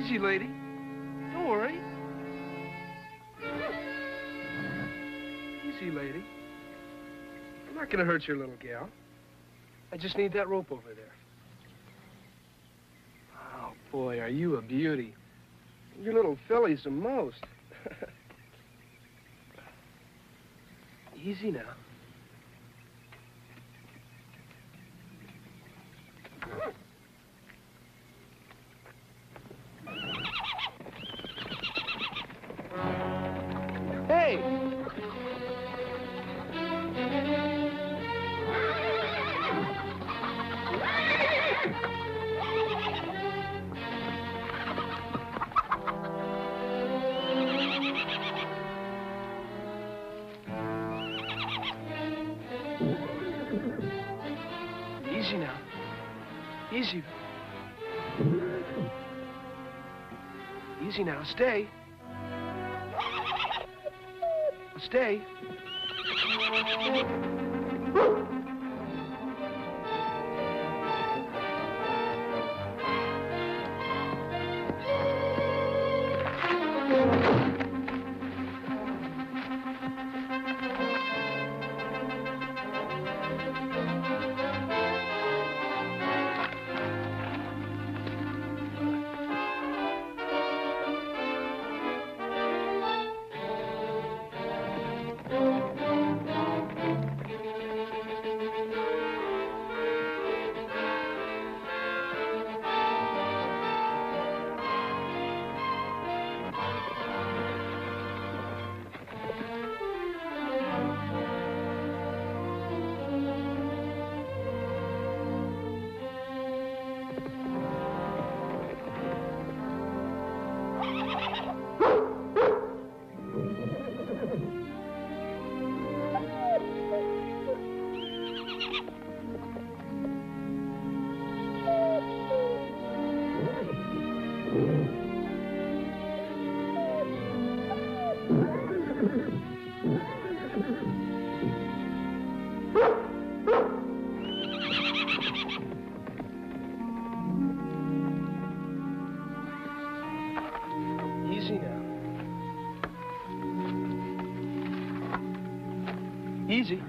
Easy, lady. Don't worry. Easy, lady. I'm not gonna hurt your little gal. I just need that rope over there. Oh, boy, are you a beauty. Your little filly's the most. Easy now. Hey! Easy now. Easy. Easy now. Stay. Stay. Easy now. Easy.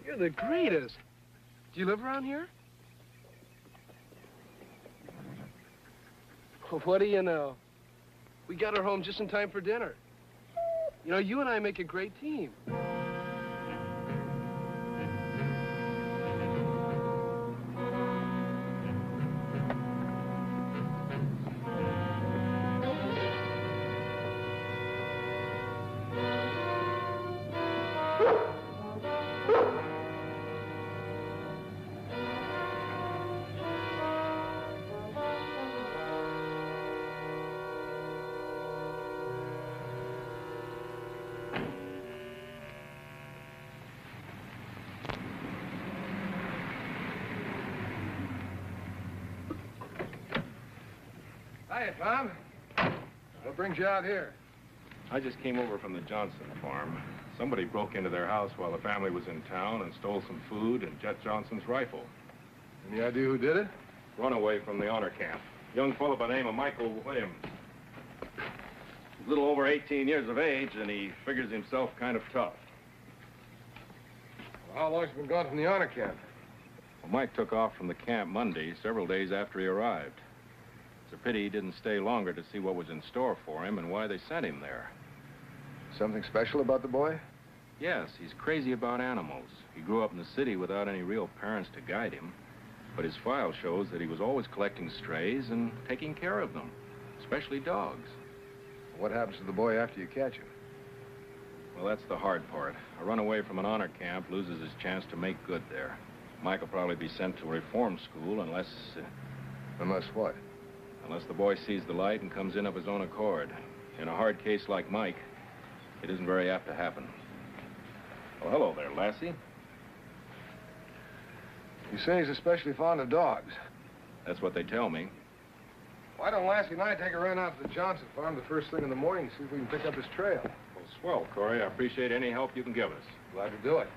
You're the greatest. Do you live around here? Well, what do you know? We got her home just in time for dinner. You know, you and I make a great team. Hiya, Tom. What brings you out here? I just came over from the Johnson farm. Somebody broke into their house while the family was in town and stole some food and Jet Johnson's rifle. Any idea who did it? Runaway from the honor camp. Young fellow by the name of Michael Williams. He's a little over 18 years of age, and he figures himself kind of tough. Well, how long's he been gone from the honor camp? Well, Mike took off from the camp Monday, several days after he arrived. It's a pity he didn't stay longer to see what was in store for him and why they sent him there. Something special about the boy? Yes, he's crazy about animals. He grew up in the city without any real parents to guide him, but his file shows that he was always collecting strays and taking care of them, especially dogs. What happens to the boy after you catch him? Well, that's the hard part. A runaway from an honor camp loses his chance to make good there. Mike will probably be sent to a reform school unless... Unless what? Unless the boy sees the light and comes in of his own accord. In a hard case like Mike, it isn't very apt to happen. Well, hello there, Lassie. You say he's especially fond of dogs. That's what they tell me. Why don't Lassie and I take a run out to the Johnson farm the first thing in the morning and see if we can pick up his trail? Well, swell, Corey. I appreciate any help you can give us. Glad to do it.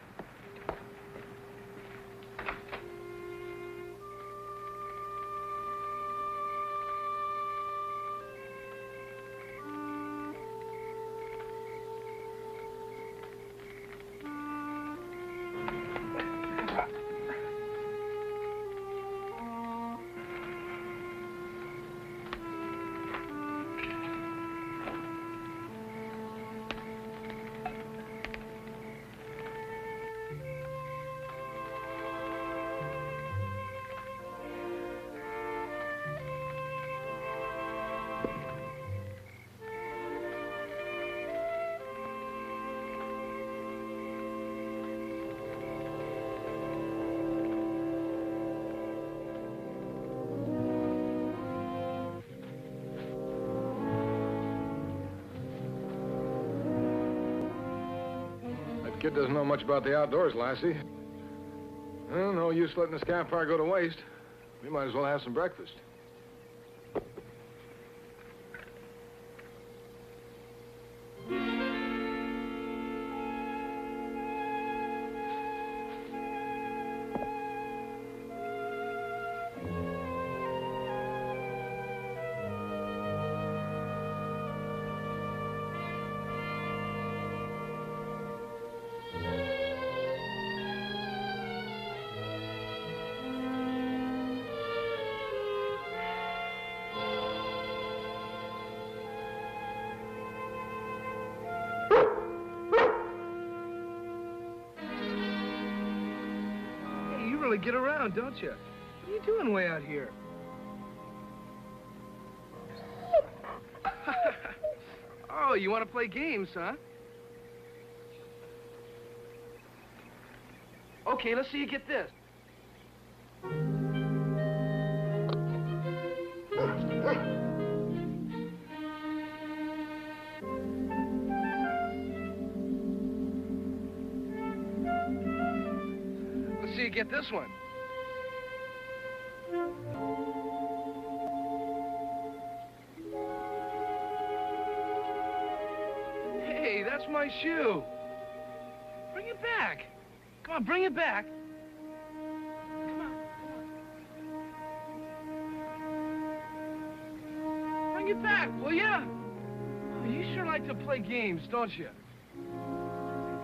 Kid doesn't know much about the outdoors, Lassie. Well, no use letting this campfire go to waste. We might as well have some breakfast. Get around, don't you? What are you doing way out here? Oh, you want to play games, huh? Okay, let's see you get this. Let's see you get this one. Hey, that's my shoe. Bring it back. Come on, bring it back. Come on. Bring it back, will ya? Oh, you sure like to play games, don't you?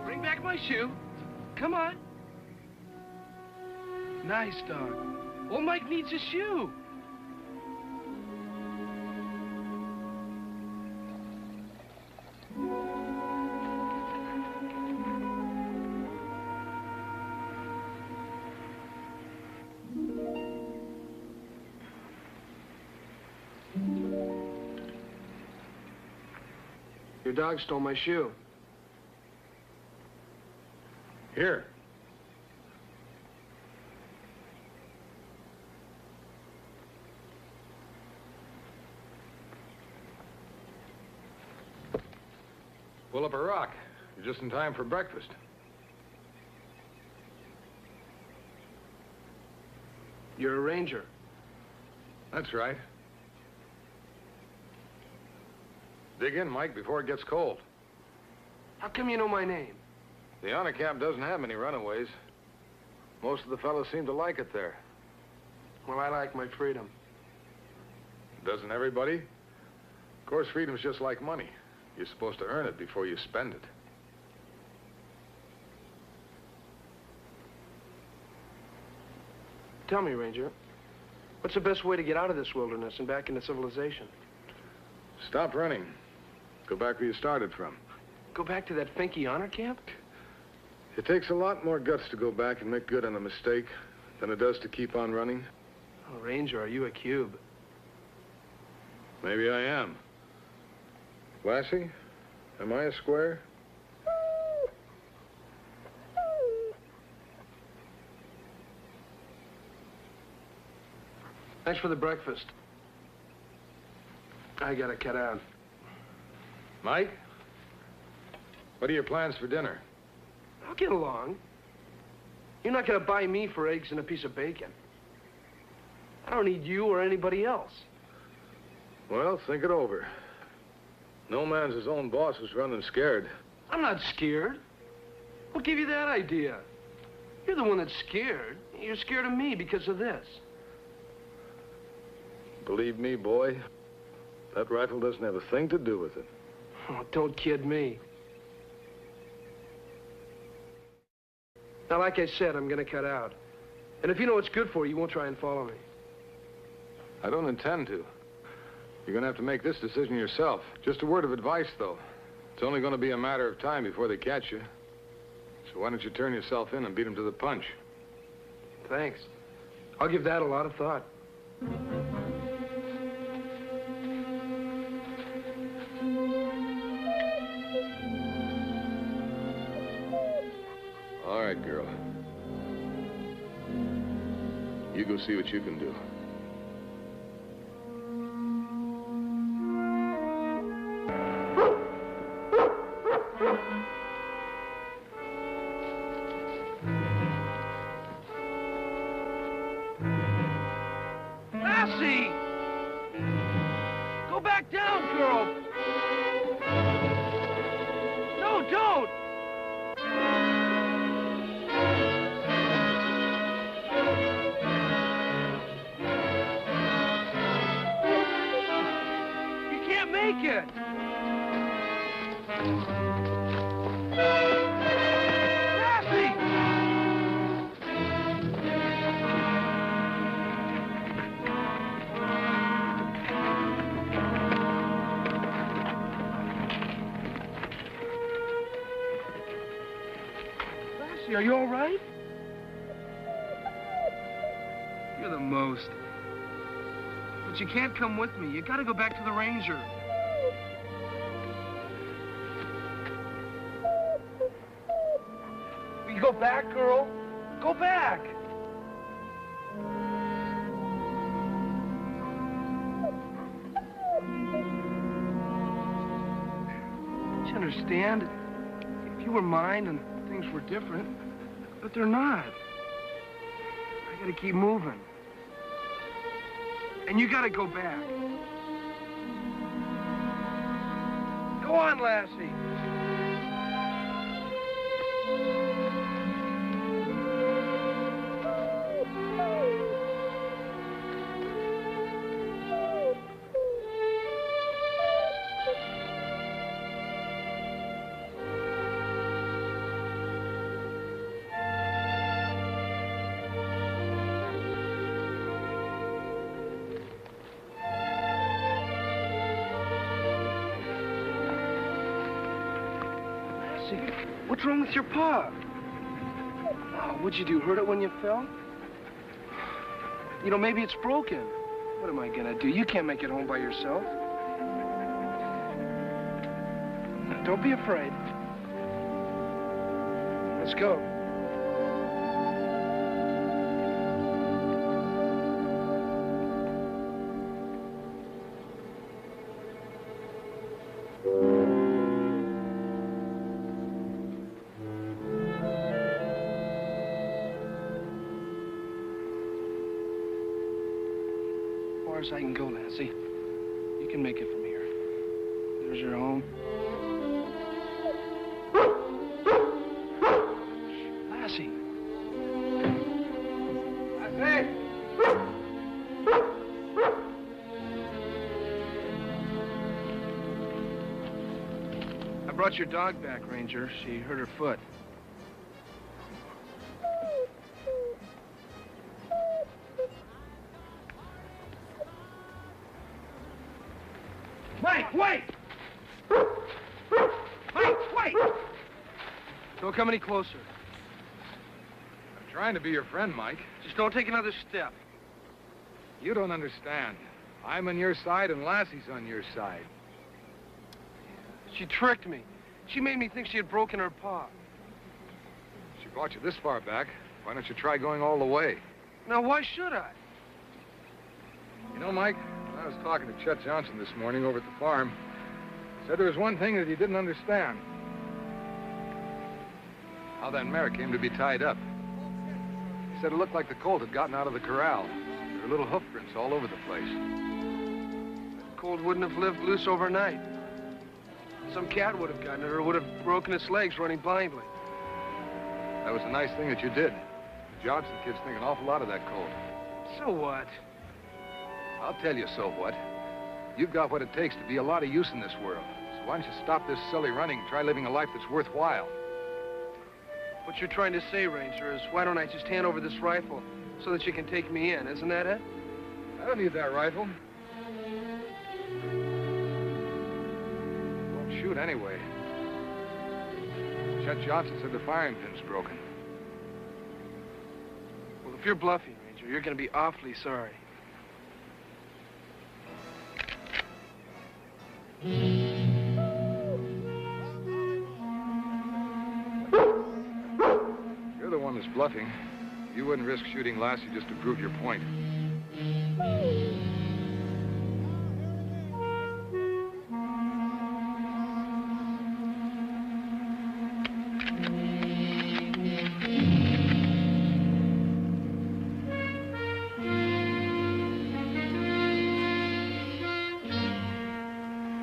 Bring back my shoe. Come on. Nice dog. Well, Mike needs a shoe. Your dog stole my shoe. Here. Pull up a rock. You're just in time for breakfast. You're a ranger. That's right. Dig in, Mike, before it gets cold. How come you know my name? The honor camp doesn't have many runaways. Most of the fellows seem to like it there. Well, I like my freedom. Doesn't everybody? Of course, freedom's just like money. You're supposed to earn it before you spend it. Tell me, Ranger, what's the best way to get out of this wilderness and back into civilization? Stop running. Go back where you started from. Go back to that finky honor camp? It takes a lot more guts to go back and make good on a mistake than it does to keep on running. Oh, Ranger, are you a cube? Maybe I am. Lassie, am I a square? Thanks for the breakfast. I gotta cut out. Mike? What are your plans for dinner? I'll get along. You're not gonna buy me for eggs and a piece of bacon. I don't need you or anybody else. Well, think it over. No man's his own boss who's running scared. I'm not scared. What gave you that idea? You're the one that's scared. You're scared of me because of this. Believe me, boy, that rifle doesn't have a thing to do with it. Oh, don't kid me. Now, like I said, I'm gonna cut out. And if you know what's good for you, you won't try and follow me. I don't intend to. You're gonna have to make this decision yourself. Just a word of advice, though. It's only gonna be a matter of time before they catch you. So why don't you turn yourself in and beat them to the punch? Thanks. I'll give that a lot of thought. All right, girl. You go see what you can do. Lassie! Go back down, girl! No, don't! You can't make it! Lassie! Lassie, are you all right? You're the most. But you can't come with me. You gotta go back to the Ranger. You go back, girl. Go back. Don't you understand? If you were mine and things were different, but they're not. I gotta keep moving. And you gotta go back. Go on, Lassie. What's wrong with your paw? Oh, what'd you do, hurt it when you fell? You know, maybe it's broken. What am I gonna do? You can't make it home by yourself. Don't be afraid. Let's go. As far as I can go, Lassie. You can make it from here. There's your home. Lassie. Lassie! I brought your dog back, Ranger. She hurt her foot. Mike, wait! Mike, wait! Don't come any closer. I'm trying to be your friend, Mike. Just don't take another step. You don't understand. I'm on your side and Lassie's on your side. She tricked me. She made me think she had broken her paw. She brought you this far back. Why don't you try going all the way? Now, why should I? You know, Mike, when I was talking to Chet Johnson this morning over at the farm, he said there was one thing that he didn't understand. How that mare came to be tied up. He said it looked like the colt had gotten out of the corral. There were little hoof prints all over the place. The colt wouldn't have lived loose overnight. Some cat would have gotten it or would have broken its legs running blindly. That was a nice thing that you did. The Johnson kids think an awful lot of that colt. So what? I'll tell you so what. You've got what it takes to be a lot of use in this world. So why don't you stop this silly running and try living a life that's worthwhile? What you're trying to say, Ranger, is why don't I just hand over this rifle so that you can take me in, isn't that it? I don't need that rifle. Won't shoot anyway. Chet Johnson said the firing pin's broken. Well, if you're bluffing, Ranger, you're going to be awfully sorry. You're the one that's bluffing. You wouldn't risk shooting Lassie just to prove your point.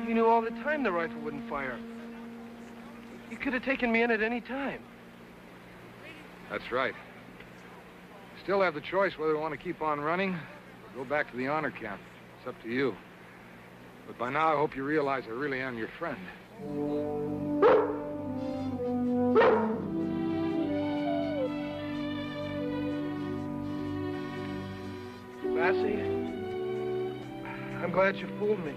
You knew all the time the rifle wouldn't fire. You could have taken me in at any time. That's right. You still have the choice whether you want to keep on running or go back to the honor camp. It's up to you. But by now, I hope you realize I really am your friend. Lassie, I'm glad you fooled me.